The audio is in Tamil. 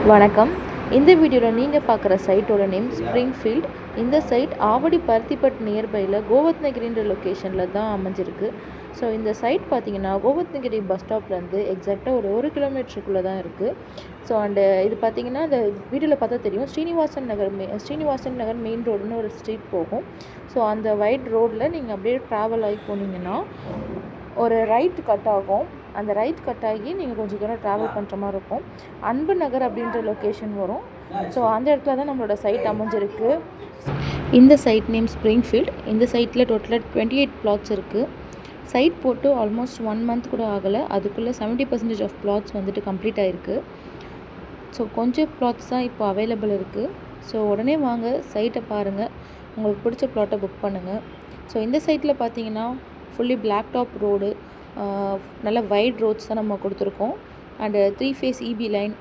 வணக்கம். இந்த வீடியோவில் நீங்கள் பார்க்குற சைட்டோட நேம் ஸ்ப்ரிங்ஃபீல்ட். இந்த சைட் ஆவடி பருத்திப்பட் நியர்பையில் கோவத்னகிரின்ற லொக்கேஷனில் தான் அமைஞ்சிருக்கு. ஸோ இந்த சைட் பார்த்தீங்கன்னா கோவத்னகிரி பஸ் ஸ்டாப்லேருந்து எக்ஸாக்டாக ஒரு கிலோமீட்டருக்குள்ளே தான் இருக்குது. ஸோ இது பார்த்தீங்கன்னா இந்த வீடியோவில் பார்த்தா தெரியும், ஸ்ரீனிவாசன் நகர் மெயின் ரோடுன்னு ஒரு ஸ்ட்ரீட் போகும். ஸோ அந்த வைட் ரோடில் நீங்கள் அப்படியே ட்ராவல் ஆகி போனீங்கன்னா ஒரு ரைட் கட் ஆகும். அந்த ரைட் கட் ஆகி நீங்கள் கொஞ்சம் தூரம் ட்ராவல் பண்ணுற மாதிரி இருக்கும். அன்பு நகர் அப்படின்ற லொக்கேஷன் வரும். ஸோ அந்த இடத்துல தான் நம்மளோட சைட் அமைஞ்சிருக்கு. இந்த சைட் நேம் ஸ்ப்ரிங்ஃபீல்ட். இந்த சைட்டில் டோட்டலாக 28 பிளாட்ஸ் இருக்குது. சைட் போட்டு ஆல்மோஸ்ட் 1 மந்த் கூட ஆகலை. அதுக்குள்ளே 70% ஆஃப் பிளாட்ஸ் வந்துட்டு கம்ப்ளீட் ஆகிருக்கு. ஸோ கொஞ்சம் பிளாட்ஸ் தான் இப்போ அவைலபிள் இருக்குது. ஸோ உடனே வாங்க, சைட்டை பாருங்கள், உங்களுக்கு பிடிச்ச பிளாட்டை புக் பண்ணுங்கள். ஸோ இந்த சைட்டில் பார்த்தீங்கன்னா ஃபுல்லி பிளாக் டாப் ரோடு, நல்ல வைட் ரோட்ஸ் தான் நம்ம கொடுத்துருக்கோம். And 3 face EB line,